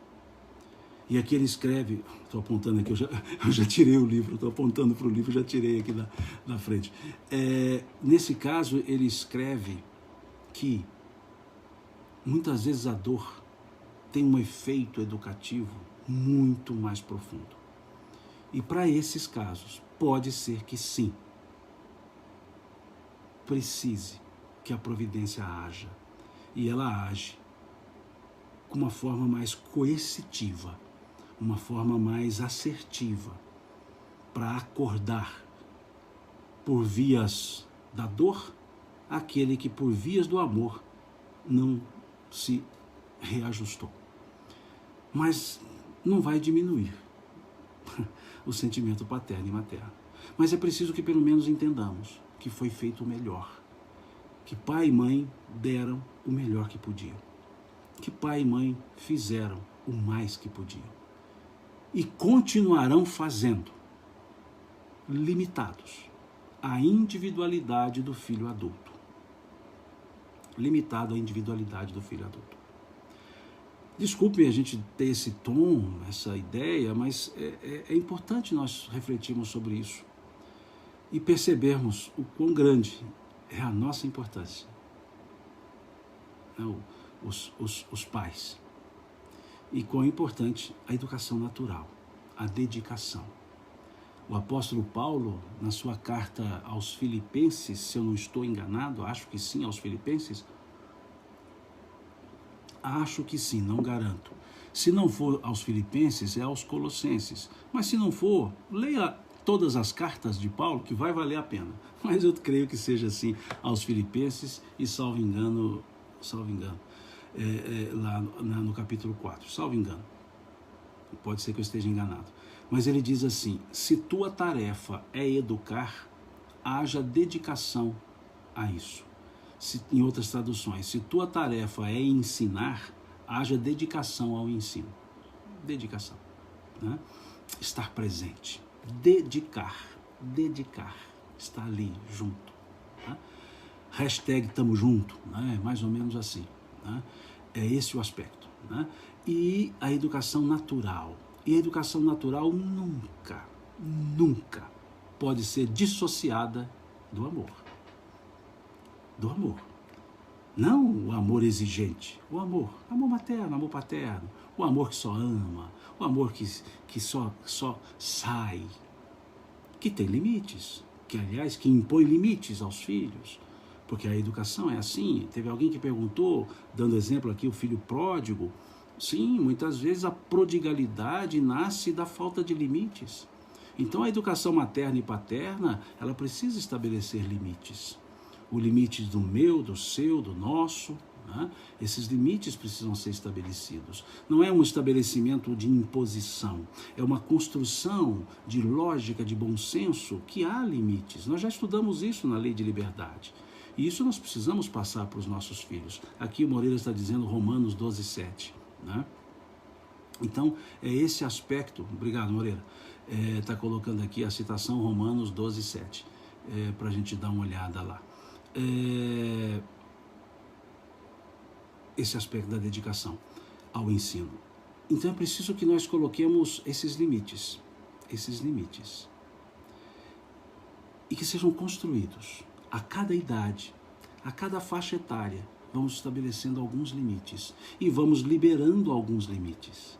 E aqui ele escreve, estou apontando aqui, eu já tirei o livro, estou apontando para o livro, já tirei aqui da frente. Nesse caso, ele escreve que muitas vezes a dor tem um efeito educativo muito mais profundo. E para esses casos, pode ser que sim, precise que a providência haja. E ela age com uma forma mais coercitiva, uma forma mais assertiva, para acordar por vias da dor aquele que por vias do amor não se reajustou. Mas não vai diminuir o sentimento paterno e materno. Mas é preciso que pelo menos entendamos que foi feito o melhor, que pai e mãe deram o melhor que podiam, que pai e mãe fizeram o mais que podiam e continuarão fazendo, limitados à individualidade do filho adulto. limitado à individualidade do filho adulto. Desculpe a gente ter esse tom, essa ideia, mas é importante nós refletirmos sobre isso e percebermos o quão grande é a nossa importância, né? Os pais, e quão importante a educação natural, a dedicação. O apóstolo Paulo, na sua carta aos Filipenses, se eu não estou enganado, acho que sim, aos Filipenses, acho que sim, não garanto. Se não for aos Filipenses, é aos Colossenses. Mas se não for, leia todas as cartas de Paulo, que vai valer a pena. Mas eu creio que seja assim aos Filipenses e, salvo engano, lá no capítulo 4, salvo engano. Pode ser que eu esteja enganado. Mas ele diz assim: se tua tarefa é educar, haja dedicação a isso. Em outras traduções, se tua tarefa é ensinar, haja dedicação ao ensino. Dedicação, né? Estar presente. Dedicar, estar ali junto, né? Hashtag tamo junto, né? Mais ou menos assim, né? É esse o aspecto, né? E a educação natural. E a educação natural nunca pode ser dissociada do amor. Do amor. Não o amor exigente, o amor materno, amor paterno, o amor que só ama, o amor que só sai, que tem limites, que aliás que impõe limites aos filhos, porque a educação é assim. Teve alguém que perguntou, dando exemplo aqui, o filho pródigo. Sim, muitas vezes a prodigalidade nasce da falta de limites. Então a educação materna e paterna, ela precisa estabelecer limites. O limite do meu, do seu, do nosso, né? Esses limites precisam ser estabelecidos. Não é um estabelecimento de imposição, é uma construção de lógica, de bom senso, que há limites. Nós já estudamos isso na Lei de Liberdade. E isso nós precisamos passar para os nossos filhos. Aqui o Moreira está dizendo Romanos 12:7. Né? Então, é esse aspecto. Obrigado, Moreira. Está colocando aqui a citação Romanos 12:7, para a gente dar uma olhada lá. Esse aspecto da dedicação ao ensino. Então é preciso que nós coloquemos esses limites, e que sejam construídos a cada idade, a cada faixa etária. Vamos estabelecendo alguns limites e vamos liberando alguns limites.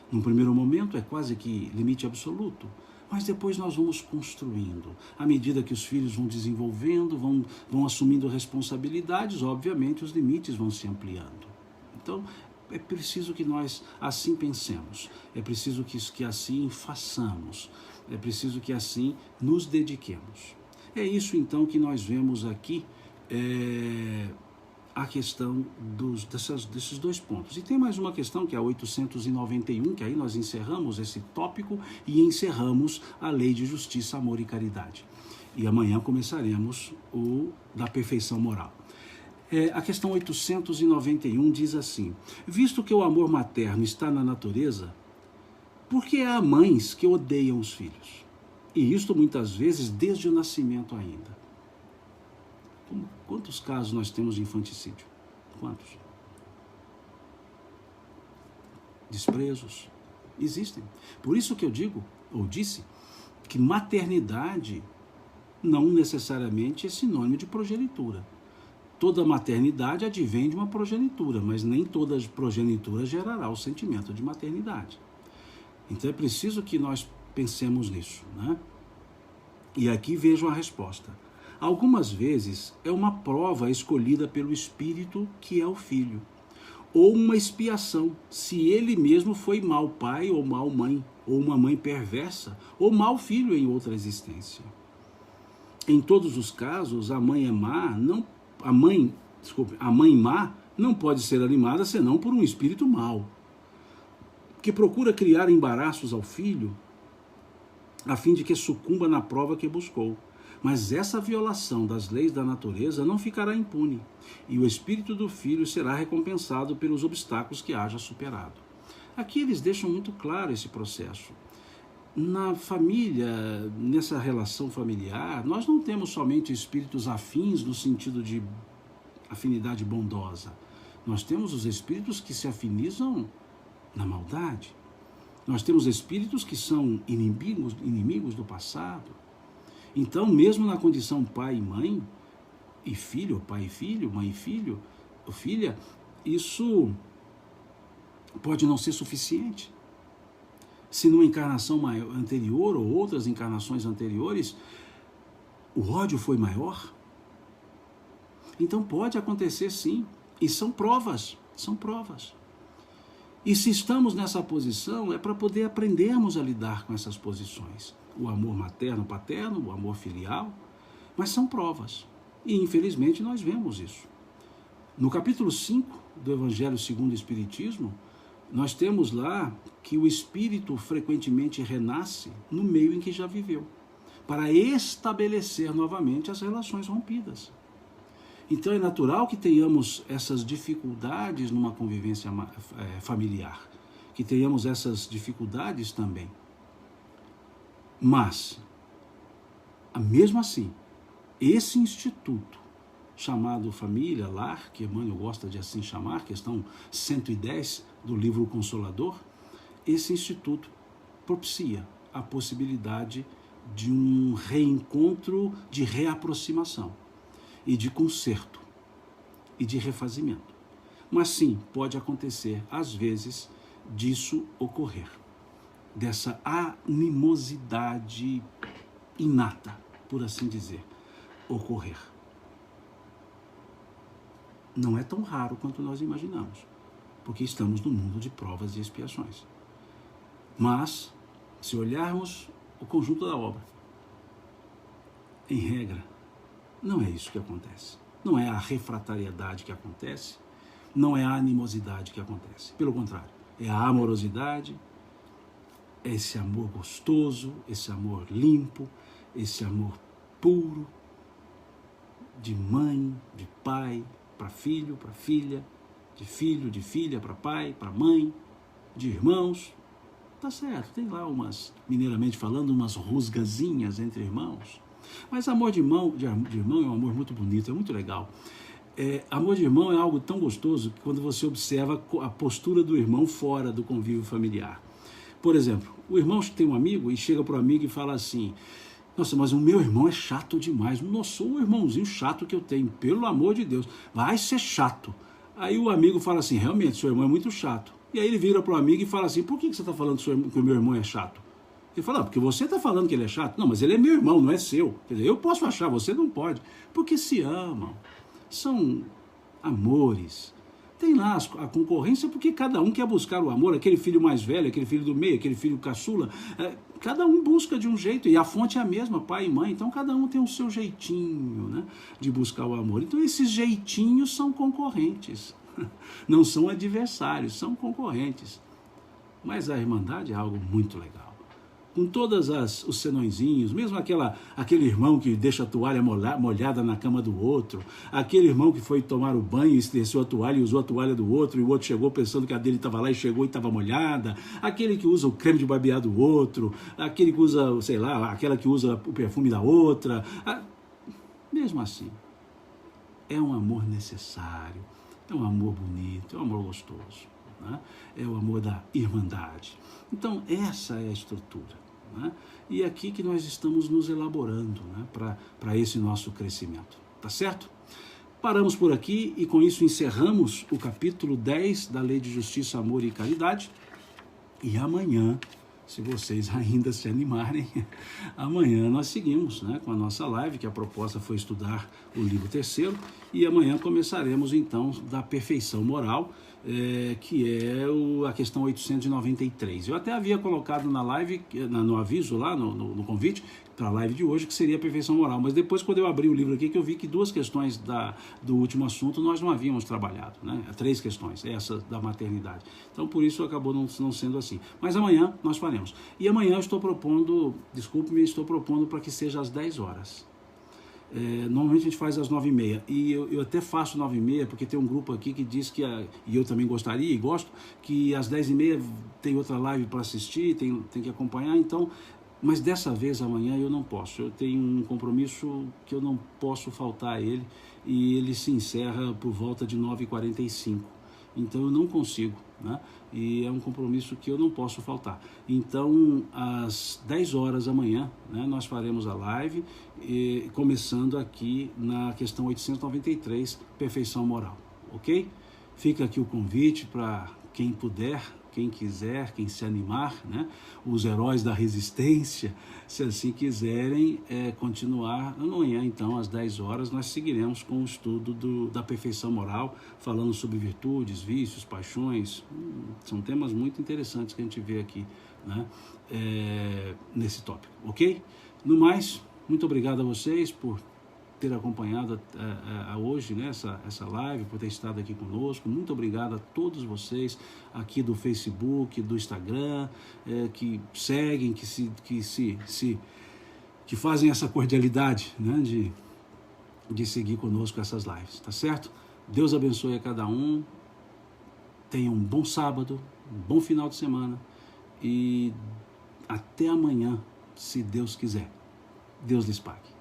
Num primeiro momento é quase que limite absoluto, mas depois nós vamos construindo. À medida que os filhos vão desenvolvendo, vão assumindo responsabilidades, obviamente os limites vão se ampliando. Então, é preciso que nós assim pensemos, é preciso que assim façamos, é preciso que assim nos dediquemos. É isso então que nós vemos aqui, a questão desses dois pontos. E tem mais uma questão, que é a 891, que aí nós encerramos esse tópico e encerramos a Lei de Justiça, Amor e Caridade. E amanhã começaremos o da perfeição moral. A questão 891 diz assim: visto que o amor materno está na natureza, por que há mães que odeiam os filhos? E isto muitas vezes desde o nascimento ainda. Quantos casos nós temos de infanticídio? Quantos? Desprezos. Existem. Por isso que eu digo, ou disse, que maternidade não necessariamente é sinônimo de progenitura. Toda maternidade advém de uma progenitura, mas nem toda progenitura gerará o sentimento de maternidade. Então é preciso que nós pensemos nisso, né? E aqui vejam a resposta. Algumas vezes é uma prova escolhida pelo Espírito, que é o Filho, ou uma expiação, se ele mesmo foi mau pai ou mau mãe, ou uma mãe perversa, ou mau filho em outra existência. Em todos os casos, a mãe má não pode ser animada senão por um espírito mau, que procura criar embaraços ao filho, a fim de que sucumba na prova que buscou. Mas essa violação das leis da natureza não ficará impune, e o espírito do filho será recompensado pelos obstáculos que haja superado. Aqui eles deixam muito claro esse processo. Na família, nessa relação familiar, nós não temos somente espíritos afins no sentido de afinidade bondosa. Nós temos os espíritos que se afinizam na maldade. Nós temos espíritos que são inimigos do passado. Então, mesmo na condição pai e mãe, e filho, pai e filho, mãe e filho, ou filha, isso pode não ser suficiente. Se numa encarnação anterior ou outras encarnações anteriores, o ódio foi maior. Então pode acontecer sim, e são provas. E se estamos nessa posição, é para poder aprendermos a lidar com essas posições. O amor materno, paterno, o amor filial, mas são provas. E infelizmente nós vemos isso. No capítulo 5 do Evangelho segundo o Espiritismo, nós temos lá que o espírito frequentemente renasce no meio em que já viveu, para estabelecer novamente as relações rompidas. Então é natural que tenhamos essas dificuldades numa convivência familiar, que tenhamos essas dificuldades também. Mas, mesmo assim, esse instituto chamado família, lar, que Emmanuel gosta de assim chamar, questão 110 do livro O Consolador, esse instituto propicia a possibilidade de um reencontro, de reaproximação e de conserto e de refazimento. Mas sim, pode acontecer, às vezes, disso ocorrer, dessa animosidade inata, por assim dizer, ocorrer. Não é tão raro quanto nós imaginamos, porque estamos no mundo de provas e expiações. Mas, se olharmos o conjunto da obra, em regra, não é isso que acontece. Não é a refratariedade que acontece, não é a animosidade que acontece. Pelo contrário, é a amorosidade, é esse amor gostoso, esse amor limpo, esse amor puro, de mãe, de pai, para filho, para filha, de filha para pai, para mãe, de irmãos. Tá certo, tem lá umas, mineiramente falando, umas rusgazinhas entre irmãos. Mas amor de irmão é um amor muito bonito, é muito legal. Amor de irmão é algo tão gostoso que quando você observa a postura do irmão fora do convívio familiar. Por exemplo, o irmão tem um amigo e chega para o amigo e fala assim: nossa, mas o meu irmão é chato demais. Nossa, o irmãozinho chato que eu tenho, pelo amor de Deus, vai ser chato. Aí o amigo fala assim: realmente, seu irmão é muito chato. E aí ele vira para o amigo e fala assim: por que você está falando que o meu irmão é chato? Ele fala: porque você está falando que ele é chato. Não, mas ele é meu irmão, não é seu. Quer dizer, eu posso achar, você não pode. Porque se amam. São amores. Tem lá a concorrência porque cada um quer buscar o amor. Aquele filho mais velho, aquele filho do meio, aquele filho caçula. Cada um busca de um jeito. E a fonte é a mesma, pai e mãe. Então cada um tem o seu jeitinho, né, de buscar o amor. Então esses jeitinhos são concorrentes. Não são adversários, são concorrentes. Mas a irmandade é algo muito legal. Com todos os senõezinhos, mesmo aquele irmão que deixa a toalha molhada na cama do outro, aquele irmão que foi tomar o banho e desceu a toalha e usou a toalha do outro, e o outro chegou pensando que a dele estava lá e chegou e estava molhada, aquele que usa o creme de barbear do outro, aquele que usa, sei lá, aquela que usa o perfume da outra. Mesmo assim, é um amor necessário, é um amor bonito, é um amor gostoso, né? É o amor da irmandade. Então, essa é a estrutura. Né? E é aqui que nós estamos nos elaborando, né, para esse nosso crescimento. Tá certo? Paramos por aqui e com isso encerramos o capítulo 10 da Lei de Justiça, Amor e Caridade. E amanhã, se vocês ainda se animarem, amanhã nós seguimos, né, com a nossa live, que a proposta foi estudar o livro 3º, e amanhã começaremos então da perfeição moral, que é a questão 893. Eu até havia colocado na live, no aviso lá, no convite, para a live de hoje, que seria a perfeição moral. Mas depois, quando eu abri o livro aqui, que eu vi que 2 questões do último assunto nós não havíamos trabalhado, né? 3 questões, essa da maternidade. Então, por isso acabou não sendo assim. Mas amanhã nós faremos. E amanhã eu estou propondo, estou propondo para que seja às 10 horas. Normalmente a gente faz às 9h30, e eu até faço 9h30, porque tem um grupo aqui que diz que, e eu também gostaria e gosto, que às 10h30 tem outra live para assistir, tem que acompanhar, então, mas dessa vez amanhã eu não posso, eu tenho um compromisso que eu não posso faltar a ele, e ele se encerra por volta de 9h45. Então eu não consigo, né? E é um compromisso que eu não posso faltar. Então, às 10 horas amanhã, né, nós faremos a live, começando aqui na questão 893, perfeição moral, ok? Fica aqui o convite para quem puder, quem quiser, quem se animar, né? Os heróis da resistência, se assim quiserem continuar amanhã, então, às 10 horas, nós seguiremos com o estudo da perfeição moral, falando sobre virtudes, vícios, paixões. São temas muito interessantes que a gente vê aqui, né? Nesse tópico, ok? No mais, muito obrigado a vocês por ter acompanhado hoje, né, essa live, por ter estado aqui conosco. Muito obrigado a todos vocês aqui do Facebook, do Instagram, que seguem, que fazem essa cordialidade, né, de seguir conosco essas lives, tá certo? Deus abençoe a cada um, tenha um bom sábado, um bom final de semana e até amanhã, se Deus quiser. Deus lhes pague.